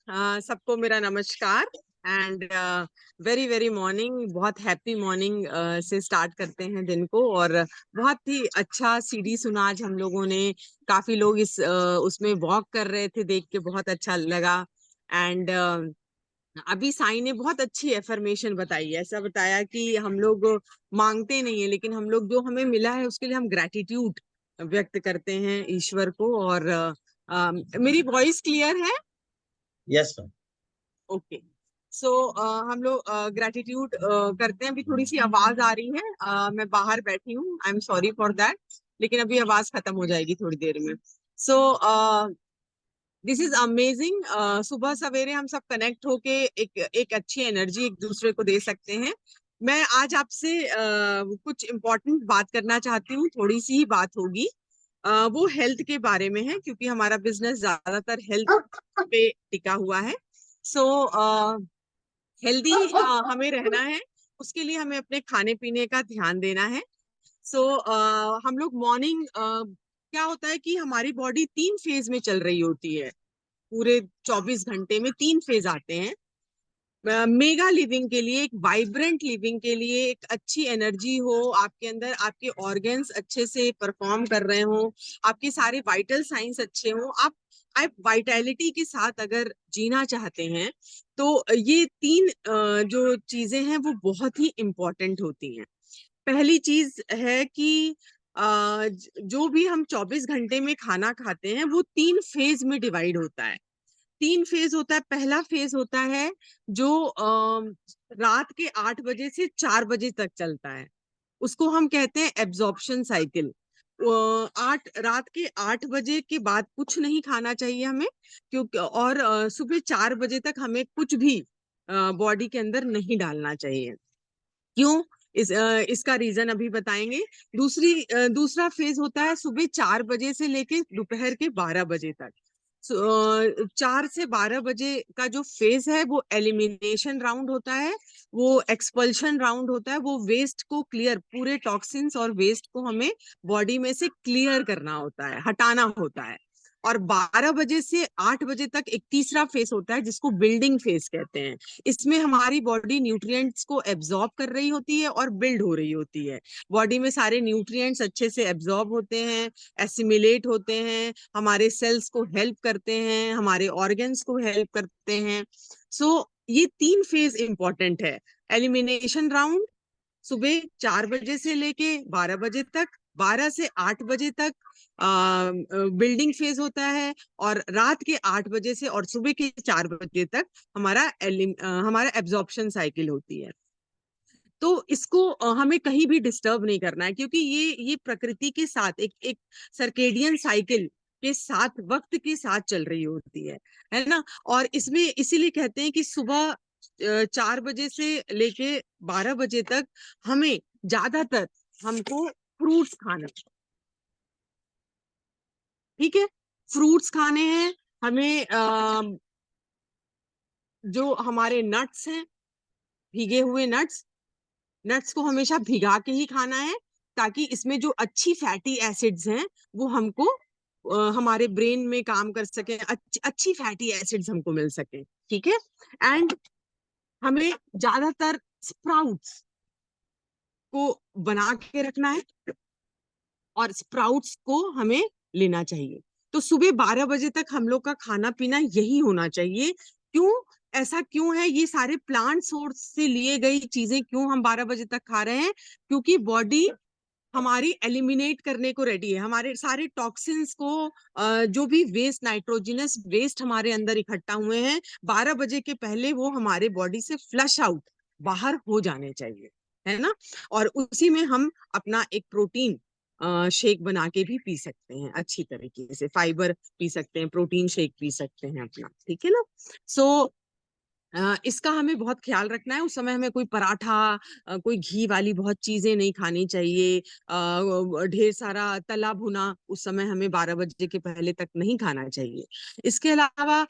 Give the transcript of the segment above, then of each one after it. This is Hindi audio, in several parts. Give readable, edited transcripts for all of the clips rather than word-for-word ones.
सबको मेरा नमस्कार एंड वेरी वेरी मॉर्निंग। बहुत हैप्पी मॉर्निंग से स्टार्ट करते हैं दिन को। और बहुत ही अच्छा सीडी सुना आज हम लोगों ने। काफी लोग उसमें वॉक कर रहे थे, देख के बहुत अच्छा लगा। एंड अभी साई ने बहुत अच्छी एफर्मेशन बताई है। ऐसा बताया कि हम लोग मांगते नहीं है, लेकिन हम लोग जो हमें मिला है उसके लिए हम ग्रैटिट्यूड व्यक्त करते हैं ईश्वर को। और मेरी वॉइस क्लियर है? Yes ma'am. ओके। सो हम लोग ग्रेटिट्यूड करते हैं। अभी थोड़ी सी आवाज आ रही है, मैं बाहर बैठी हूँ, I am sorry for that. लेकिन अभी आवाज खत्म हो जाएगी थोड़ी देर में। So this is amazing. सुबह सवेरे हम सब कनेक्ट होके एक एक अच्छी एनर्जी एक दूसरे को दे सकते हैं। मैं आज आपसे कुछ इम्पोर्टेंट बात करना चाहती हूँ, थोड़ी सी ही बात होगी। वो हेल्थ के बारे में है, क्योंकि हमारा बिजनेस ज्यादातर हेल्थ पे टिका हुआ है। सो हेल्दी हमें रहना है, उसके लिए हमें अपने खाने पीने का ध्यान देना है। सो हम लोग मॉर्निंग क्या होता है कि हमारी बॉडी 3 फेज में चल रही होती है। पूरे 24 घंटे में 3 फेज आते हैं। मेगा लिविंग के लिए, एक वाइब्रेंट लिविंग के लिए, एक अच्छी एनर्जी हो आपके अंदर, आपके ऑर्गन्स अच्छे से परफॉर्म कर रहे हो, आपके सारे वाइटल साइंस अच्छे हो, आप वाइटैलिटी के साथ अगर जीना चाहते हैं, तो ये 3 जो चीजें हैं वो बहुत ही इंपॉर्टेंट होती हैं। पहली चीज है कि जो भी हम 24 घंटे में खाना खाते हैं वो 3 फेज में डिवाइड होता है। 3 फेज होता है। पहला फेज होता है जो रात के 8 बजे से 4 बजे तक चलता है। उसको हम कहते हैं एब्जॉर्प्शन साइकिल। आठ रात के 8 बजे के बाद कुछ नहीं खाना चाहिए हमें, क्योंकि और सुबह 4 बजे तक हमें कुछ भी बॉडी के अंदर नहीं डालना चाहिए। क्यों? इसका रीजन अभी बताएंगे। दूसरा फेज होता है सुबह 4 बजे से लेके दोपहर के 12 बजे तक। 4 से 12 बजे का जो फेज है वो एलिमिनेशन राउंड होता है, वो एक्सपल्शन राउंड होता है। वो वेस्ट को क्लियर, पूरे टॉक्सिन्स और वेस्ट को हमें बॉडी में से क्लियर करना होता है, हटाना होता है। और 12 बजे से 8 बजे तक एक तीसरा फेज होता है जिसको बिल्डिंग फेज कहते हैं। इसमें हमारी बॉडी न्यूट्रिएंट्स को एब्जॉर्ब कर रही होती है और बिल्ड हो रही होती है। बॉडी में सारे न्यूट्रिएंट्स अच्छे से एब्जॉर्ब होते हैं, एसिमिलेट होते हैं, हमारे सेल्स को हेल्प करते हैं, हमारे ऑर्गन्स को हेल्प करते हैं। सो ये 3 फेज इंपॉर्टेंट है। एलिमिनेशन राउंड सुबह 4 बजे से लेके 12 बजे तक, 12 से 8 बजे तक बिल्डिंग फेज होता है, और रात के 8 बजे से और सुबह के 4 बजे तक हमारा एब्जॉर्प्शन साइकिल होती है। तो इसको हमें कहीं भी डिस्टर्ब नहीं करना है, क्योंकि ये प्रकृति के साथ एक एक सर्केडियन साइकिल के साथ, वक्त के साथ चल रही होती है ना। और इसमें इसीलिए कहते हैं कि सुबह 4 बजे से लेके 12 बजे तक हमें ज्यादातर हमको फ्रूट्स खाना, ठीक है, फ्रूट्स खाने हैं हमें। जो हमारे नट्स हैं, भीगे हुए नट्स, नट्स को हमेशा भिगा के ही खाना है, ताकि इसमें जो अच्छी फैटी एसिड्स हैं वो हमको हमारे ब्रेन में काम कर सके, अच्छी फैटी एसिड्स हमको मिल सके, ठीक है। एंड हमें ज्यादातर स्प्राउट्स को बना के रखना है, और स्प्राउट्स को हमें लेना चाहिए। तो सुबह 12 बजे तक हम लोग का खाना पीना यही होना चाहिए। क्यों? ऐसा क्यों है? ये सारे प्लांट सोर्स से लिए गई चीजें क्यों हम 12 बजे तक खा रहे हैं? क्योंकि बॉडी हमारी एलिमिनेट करने को रेडी है, हमारे सारे टॉक्सिन्स को, जो भी वेस्ट, नाइट्रोजनस वेस्ट हमारे अंदर इकट्ठा हुए हैं, 12 बजे के पहले वो हमारे बॉडी से फ्लश आउट, बाहर हो जाने चाहिए, है ना। और उसी में हम अपना एक प्रोटीन शेक बना के भी पी सकते हैं, अच्छी तरीके से फाइबर पी सकते हैं, प्रोटीन शेक पी सकते हैं अपना, ठीक है ना। सो इसका हमें बहुत ख्याल रखना है। उस समय हमें कोई पराठा, कोई घी वाली बहुत चीजें नहीं खानी चाहिए। ढेर सारा तला भुना उस समय हमें 12 बजे के पहले तक नहीं खाना चाहिए। इसके अलावा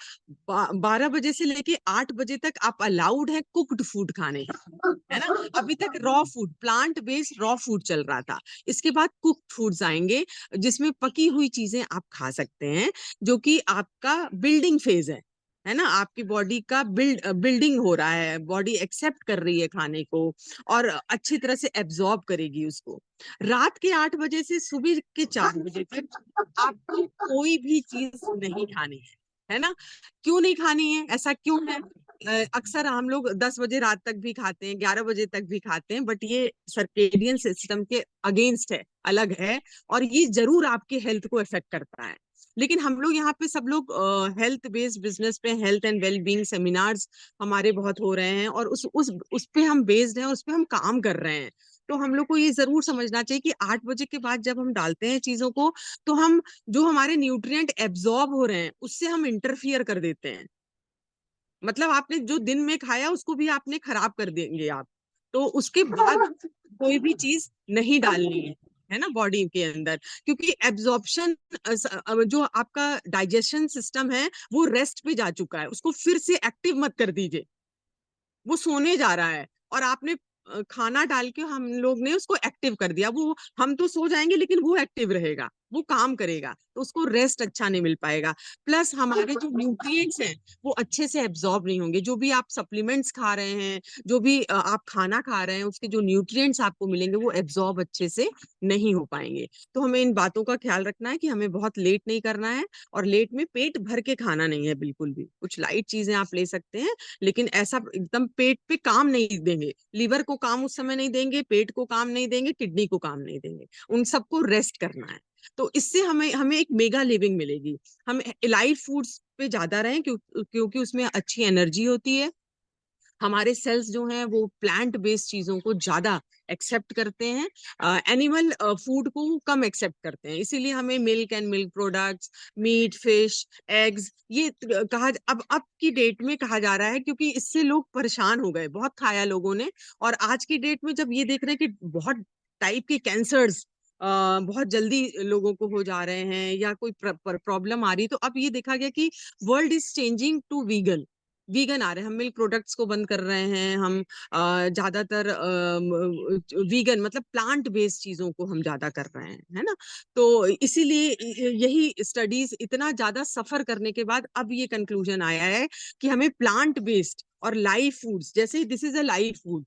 12 बजे से लेके 8 बजे तक आप अलाउड है कुक्ड फूड खाने, है ना। अभी तक raw food, plant based raw food चल रहा था। इसके बाद कुक्ड फूड्स आएंगे, जिसमें पकी हुई चीजें आप खा सकते हैं, जो कि आपका बिल्डिंग फेज है। है ना, आपकी बॉडी का बिल्डिंग हो रहा है, बॉडी एक्सेप्ट कर रही है खाने को और अच्छी तरह से एब्जॉर्ब करेगी उसको। रात के 8 बजे से सुबह के 4 बजे तक आपको कोई भी चीज नहीं खानी है ना। क्यों नहीं खानी है, ऐसा क्यों है? अक्सर हम लोग 10 बजे रात तक भी खाते हैं, 11 बजे तक भी खाते हैं, बट ये सर्केडियन सिस्टम के अगेंस्ट है, अलग है, और ये जरूर आपके हेल्थ को इफेक्ट करता है। लेकिन हम लोग यहाँ पे सब लोग हेल्थ बेस्ड बिजनेस पे, health and well being seminars हमारे बहुत हो रहे हैं, और उस पे हम बेस्ड हैं, उस पे हम काम कर रहे हैं। तो हम लोग को ये जरूर समझना चाहिए कि 8 बजे के बाद जब हम डालते हैं चीजों को, तो हम जो हमारे न्यूट्रिएंट एब्जॉर्ब हो रहे हैं उससे हम इंटरफियर कर देते हैं। मतलब आपने जो दिन में खाया उसको भी आपने खराब कर देंगे आप। तो उसके बाद कोई भी चीज नहीं डालनी है ना बॉडी के अंदर, क्योंकि एब्जॉर्प्शन, जो आपका डाइजेशन सिस्टम है वो रेस्ट पे जा चुका है, उसको फिर से एक्टिव मत कर दीजिए। वो सोने जा रहा है, और आपने खाना डाल के हम लोग ने उसको एक्टिव कर दिया। वो हम तो सो जाएंगे लेकिन वो एक्टिव रहेगा, वो काम करेगा, तो उसको रेस्ट अच्छा नहीं मिल पाएगा। प्लस हमारे जो न्यूट्रिएंट्स हैं वो अच्छे से एब्जॉर्ब नहीं होंगे। जो भी आप सप्लीमेंट्स खा रहे हैं, जो भी आप खाना खा रहे हैं, उसके जो न्यूट्रिएंट्स आपको मिलेंगे वो एब्जॉर्ब अच्छे से नहीं हो पाएंगे। तो हमें इन बातों का ख्याल रखना है कि हमें बहुत लेट नहीं करना है, और लेट में पेट भर के खाना नहीं है बिल्कुल भी। कुछ लाइट चीजें आप ले सकते हैं, लेकिन ऐसा एकदम पेट पे काम नहीं देंगे। लीवर को काम उस समय नहीं देंगे, पेट को काम नहीं देंगे, किडनी को काम नहीं देंगे, उन सबको रेस्ट करना है। तो इससे हमें हमें एक मेगा लिविंग मिलेगी। हम इलाइट फूड्स पे ज्यादा रहें, क्योंकि उसमें अच्छी एनर्जी होती है। हमारे सेल्स जो हैं वो प्लांट बेस्ड चीजों को ज्यादा एक्सेप्ट करते हैं, एनिमल फूड को कम एक्सेप्ट करते हैं। इसीलिए हमें milk and milk products, meat, fish, eggs, ये कहा अब की डेट में कहा जा रहा है, क्योंकि इससे लोग परेशान हो गए, बहुत खाया लोगों ने। और आज की डेट में जब ये देख रहे हैं कि बहुत टाइप के कैंसर्स बहुत जल्दी लोगों को हो जा रहे हैं, या कोई प्रॉब्लम आ रही है, तो अब ये देखा गया कि world is changing to vegan. Vegan आ रहे हैं, हम मिल्क प्रोडक्ट्स को बंद कर रहे हैं, हम ज्यादातर वीगन मतलब प्लांट बेस्ड चीजों को हम ज्यादा कर रहे हैं, है ना। तो इसीलिए यही स्टडीज इतना ज्यादा सफर करने के बाद अब ये कंक्लूजन आया है कि हमें प्लांट बेस्ड और लाइव फूड्स, जैसे this is a live food,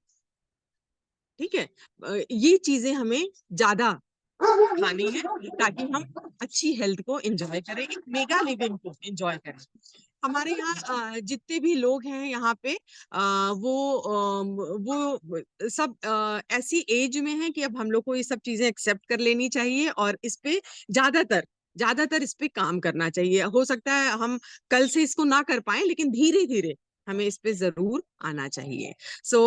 ठीक है, ये चीजें हमें ज्यादा खानी है, ताकि हम अच्छी हेल्थ को एंजॉय करें, एक मेगा लिविंग को एंजॉय करें। हमारे यहाँ जितने भी लोग हैं यहाँ पे, वो सब ऐसी एज में हैं कि अब हम लोग को ये सब चीजें एक्सेप्ट कर लेनी चाहिए, और इस पे ज्यादातर ज्यादातर इस पे काम करना चाहिए। हो सकता है हम कल से इसको ना कर पाए, लेकिन धीरे धीरे हमें इस पे जरूर आना चाहिए। सो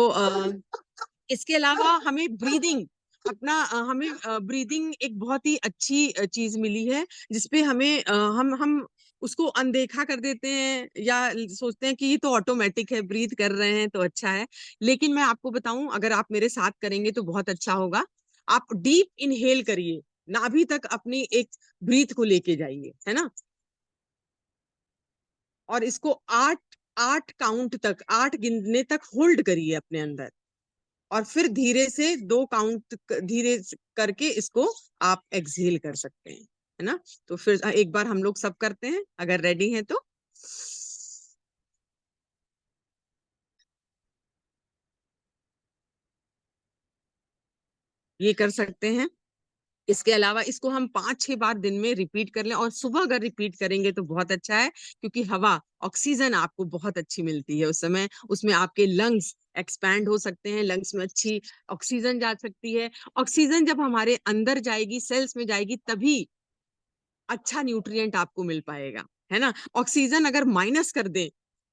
इसके अलावा हमें ब्रीदिंग, हमें ब्रीदिंग एक बहुत ही अच्छी चीज मिली है, जिसपे हमें हम उसको अनदेखा कर देते हैं, या सोचते हैं कि ये तो ऑटोमेटिक है, ब्रीथ कर रहे हैं तो अच्छा है। लेकिन मैं आपको बताऊं, अगर आप मेरे साथ करेंगे तो बहुत अच्छा होगा। आप डीप इनहेल करिए, नाभि तक अपनी एक ब्रीथ को लेके जाइए, है ना, और इसको आठ आठ काउंट तक, 8 गिनने तक होल्ड करिए अपने अंदर, और फिर धीरे से 2 काउंट करके इसको आप एक्सहेल कर सकते हैं, है ना। तो फिर एक बार हम लोग सब करते हैं, अगर रेडी हैं तो। ये कर सकते हैं। इसके अलावा इसको हम 5-6 बार दिन में रिपीट कर लें, और सुबह अगर रिपीट करेंगे तो बहुत अच्छा है, क्योंकि हवा, ऑक्सीजन आपको बहुत अच्छी मिलती है उस समय, उसमें आपके लंग्स एक्सपैंड हो सकते हैं, लंग्स में अच्छी ऑक्सीजन जा सकती है। ऑक्सीजन जब हमारे अंदर जाएगी, सेल्स में जाएगी, तभी अच्छा न्यूट्रिएंट आपको मिल पाएगा, है ना। ऑक्सीजन अगर माइनस कर दें,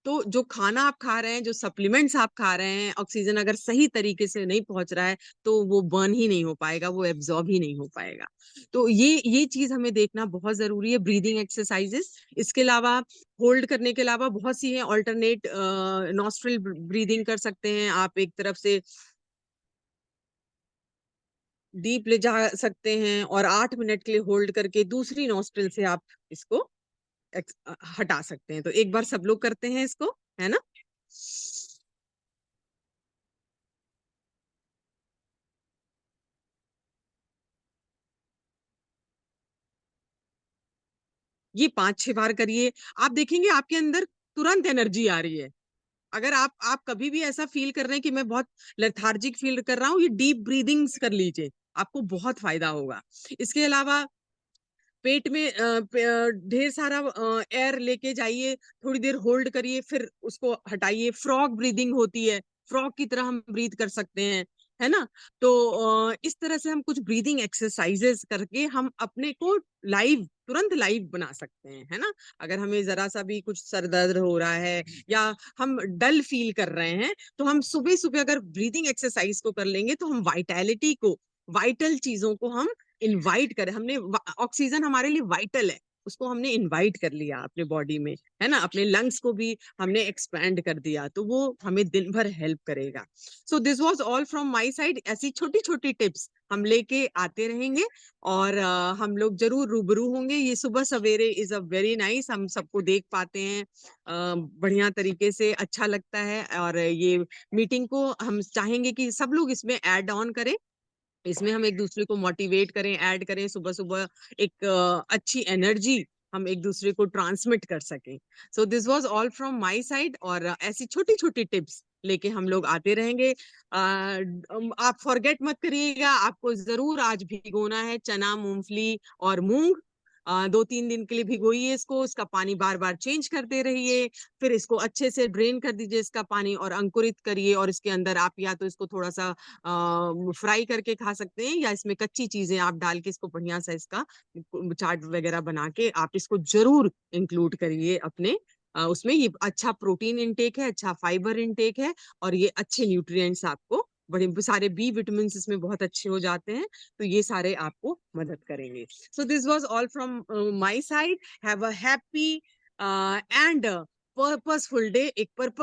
तो जो खाना आप खा रहे हैं, जो सप्लीमेंट्स आप खा रहे हैं, ऑक्सीजन अगर सही तरीके से नहीं पहुंच रहा है, तो वो बर्न ही नहीं हो पाएगा, वो एब्जॉर्ब ही नहीं हो पाएगा। तो ये चीज हमें देखना बहुत जरूरी है, ब्रीदिंग एक्सरसाइजेस। इसके अलावा होल्ड करने के अलावा बहुत सी हैं, ऑल्टरनेट नॉस्ट्रल ब्रीदिंग कर सकते हैं आप, एक तरफ से डीप ले जा सकते हैं, और 8 मिनट के लिए होल्ड करके दूसरी नॉस्ट्रल से आप इसको हटा सकते हैं। तो एक बार सब लोग करते हैं इसको, है ना। ये 5-6 बार करिए, आप देखेंगे आपके अंदर तुरंत एनर्जी आ रही है। अगर आप कभी भी ऐसा फील कर रहे हैं कि मैं बहुत लेथार्जिक फील कर रहा हूँ, ये डीप ब्रीदिंग्स कर लीजिए, आपको बहुत फायदा होगा। इसके अलावा पेट में ढेर सारा एयर लेके जाइए, थोड़ी देर होल्ड करिए, फिर उसको हटाइए। फ्रॉग ब्रीदिंग होती है, फ्रॉग की तरह हम ब्रीथ कर सकते हैं, है ना? तो इस तरह से हम कुछ ब्रीदिंग एक्सरसाइजेस करके हम अपने को लाइव, तुरंत लाइव बना सकते हैं, है ना? अगर हमें जरा सा भी कुछ सर दर्द हो रहा है या हम डल फील कर रहे हैं, तो हम सुबह सुबह अगर ब्रीदिंग एक्सरसाइज को कर लेंगे, तो हम वाइटैलिटी को, वाइटल चीजों को हम इनवाइट करें। हमने ऑक्सीजन हमारे लिए वाइटल है, उसको हमने इनवाइट कर लिया अपने बॉडी में, है ना? अपने लंग्स को भी हमने एक्सपैंड कर दिया, तो वो हमें दिन भर हेल्प करेगा। So this was all from my side. ऐसी छोटी छोटी टिप्स हम लेके आते रहेंगे और हम लोग जरूर रूबरू होंगे। ये सुबह सवेरे इज अ वेरी नाइस, हम सबको देख पाते हैं बढ़िया तरीके से, अच्छा लगता है। और ये मीटिंग को हम चाहेंगे कि सब लोग इसमें ऐड ऑन करें, इसमें हम एक दूसरे को मोटिवेट करें, ऐड करें। सुबह सुबह एक अच्छी एनर्जी हम एक दूसरे को ट्रांसमिट कर सकें। So this was all from my side. और ऐसी छोटी छोटी टिप्स लेके हम लोग आते रहेंगे। आप फॉरगेट मत करिएगा, आपको जरूर आज भिगोना है चना, मूंगफली और मूंग। 2-3 दिन के लिए भिगोइए इसको, इसका पानी बार बार चेंज करते रहिए। फिर इसको अच्छे से ड्रेन कर दीजिए इसका पानी और अंकुरित करिए। और इसके अंदर आप या तो इसको थोड़ा सा फ्राई करके खा सकते हैं, या इसमें कच्ची चीजें आप डाल के इसको बढ़िया सा इसका चाट वगैरह बना के आप इसको जरूर इंक्लूड करिए अपने उसमें। ये अच्छा प्रोटीन इनटेक है, अच्छा फाइबर इनटेक है, और ये अच्छे न्यूट्रिएंट्स आपको, बड़े सारे बी विटामिन इसमें बहुत अच्छे हो जाते हैं, तो ये सारे आपको मदद करेंगे। So this was all from my side. Have a happy and purposeful day. एक पर्पस